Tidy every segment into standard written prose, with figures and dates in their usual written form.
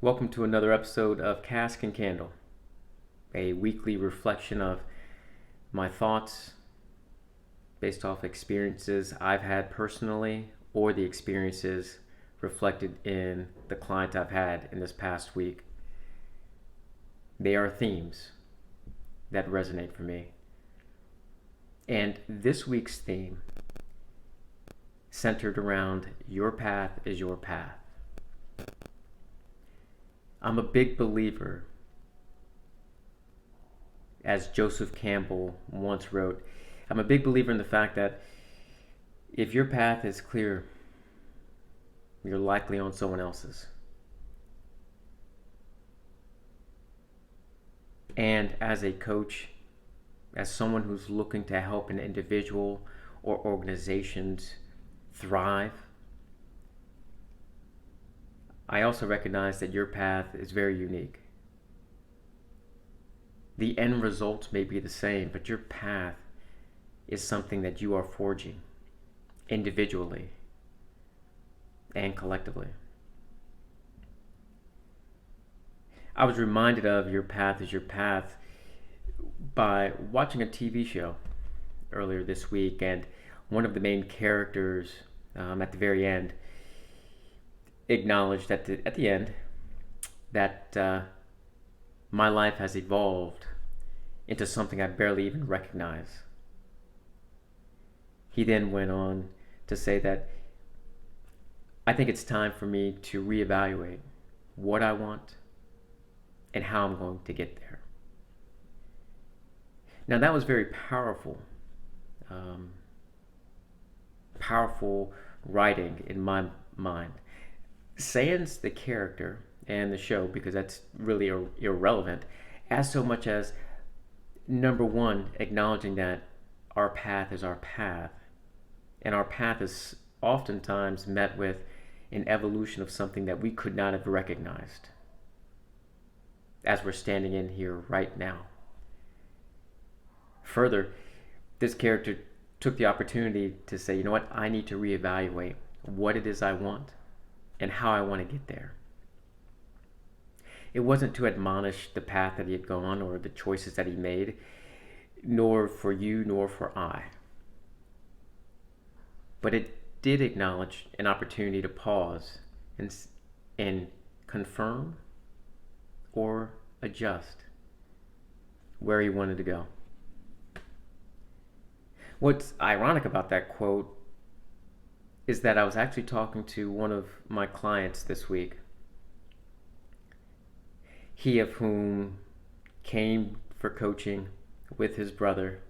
Welcome to another episode of Cask Candle, a weekly reflection of my thoughts based off experiences I've had personally or the experiences reflected in the client I've had in this past week. They are themes that resonate for me. And this week's theme centered around your path is your path. I'm a big believer, as Joseph Campbell once wrote, I'm a big believer in the fact that if your path is clear, you're likely on someone else's. And as a coach, as someone who's looking to help an individual or organizations thrive, I also recognize that your path is very unique. The end results may be the same, but your path is something that you are forging individually and collectively. I was reminded of your path is your path by watching a TV show earlier this week, and one of the main characters at the very end acknowledged at the end that my life has evolved into something I barely even recognize. He then went on to say that I think it's time for me to reevaluate what I want and how I'm going to get there. Now that was very powerful, powerful writing in my mind. Sans the character and the show, because that's really irrelevant, as so much as, number one, acknowledging that our path is our path, and our path is oftentimes met with an evolution of something that we could not have recognized as we're standing in here right now. Further, this character took the opportunity to say, you know what, I need to reevaluate what it is I want and how I want to get there. It wasn't to admonish the path that he had gone or the choices that he made, nor for you, nor for I. But it did acknowledge an opportunity to pause and confirm or adjust where he wanted to go. What's ironic about that quote is that I was actually talking to one of my clients this week, he of whom came for coaching with his brother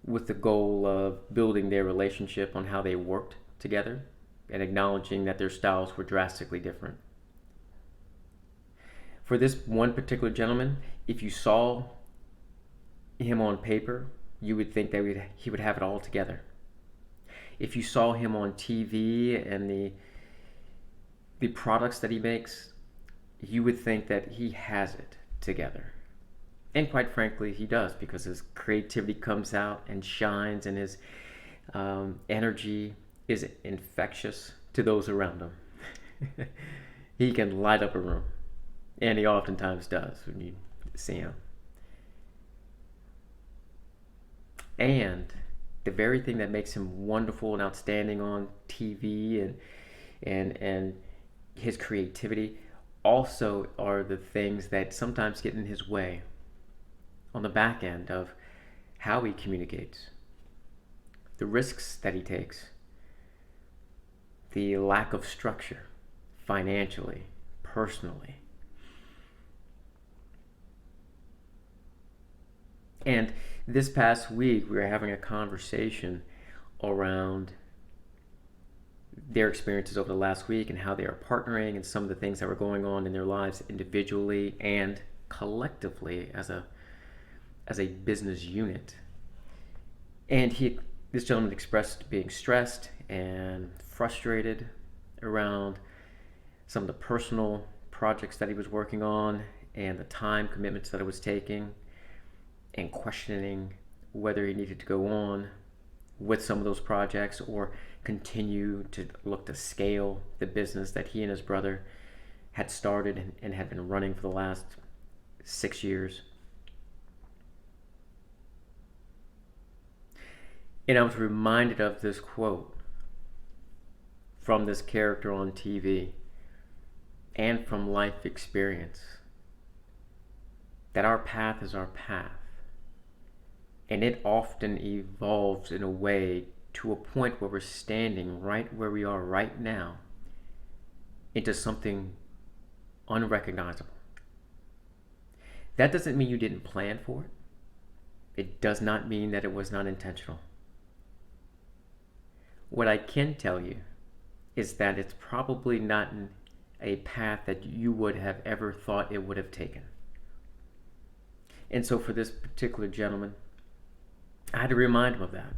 with the goal of building their relationship on how they worked together and acknowledging that their styles were drastically different. For this one particular gentleman, if you saw him on paper, you would think that he would have it all together. If you saw him on TV and the products that he makes, you would think that he has it together. And quite frankly, he does, because his creativity comes out and shines, and his energy is infectious to those around him. He can light up a room, and he oftentimes does when you see him. And the very thing that makes him wonderful and outstanding on TV and his creativity also are the things that sometimes get in his way on the back end of how he communicates, the risks that he takes, the lack of structure financially, personally. And this past week, we were having a conversation around their experiences over the last week and how they are partnering and some of the things that were going on in their lives individually and collectively as a business unit. And this gentleman expressed being stressed and frustrated around some of the personal projects that he was working on and the time commitments that it was taking, and questioning whether he needed to go on with some of those projects or continue to look to scale the business that he and his brother had started and had been running for the last 6 years. And I was reminded of this quote from this character on TV and from life experience, that our path is our path. And it often evolves in a way to a point where we're standing right where we are right now into something unrecognizable. That doesn't mean you didn't plan for it. It does not mean that it was not intentional. What I can tell you is that it's probably not a path that you would have ever thought it would have taken. And so for this particular gentleman, I had to remind him of that,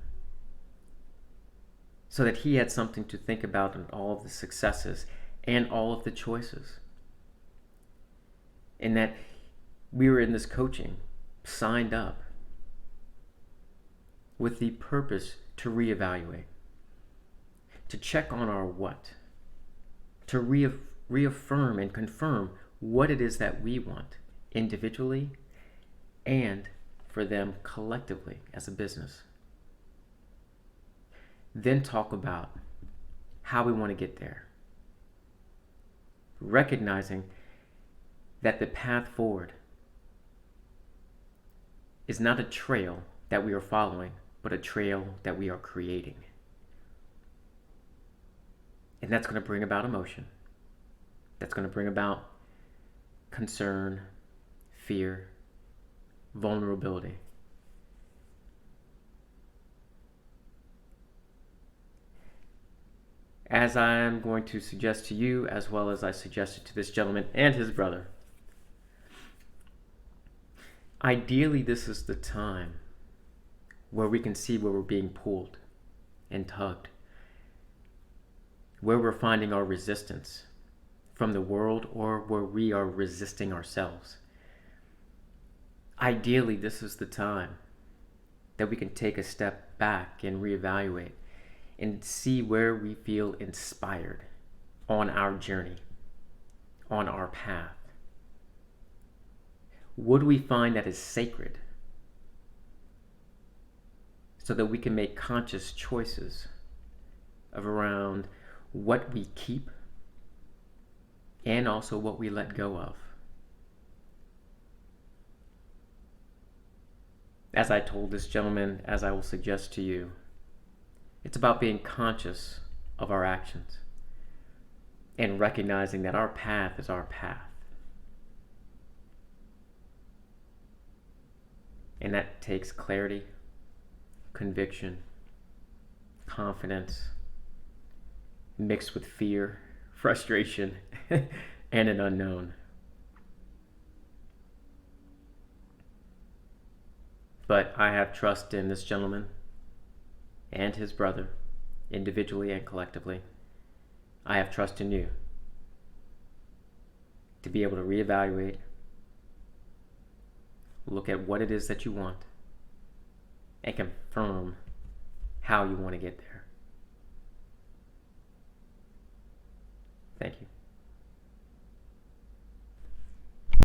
so that he had something to think about in all of the successes and all of the choices. And that we were in this coaching, signed up with the purpose to reevaluate, to check on our what, to reaffirm and confirm what it is that we want individually and for them collectively as a business. Then talk about how we want to get there. Recognizing that the path forward is not a trail that we are following, but a trail that we are creating. And that's going to bring about emotion. That's going to bring about concern, fear, vulnerability. As I am going to suggest to you, as well as I suggested to this gentleman and his brother, ideally this is the time where we can see where we're being pulled and tugged, where we're finding our resistance from the world or where we are resisting ourselves. Ideally, this is the time that we can take a step back and reevaluate and see where we feel inspired on our journey, on our path. What do we find that is sacred, so that we can make conscious choices of around what we keep and also what we let go of. As I told this gentleman, as I will suggest to you, it's about being conscious of our actions and recognizing that our path is our path. And that takes clarity, conviction, confidence, mixed with fear, frustration, and an unknown. But I have trust in this gentleman and his brother, individually and collectively. I have trust in you to be able to reevaluate, look at what it is that you want, and confirm how you want to get there.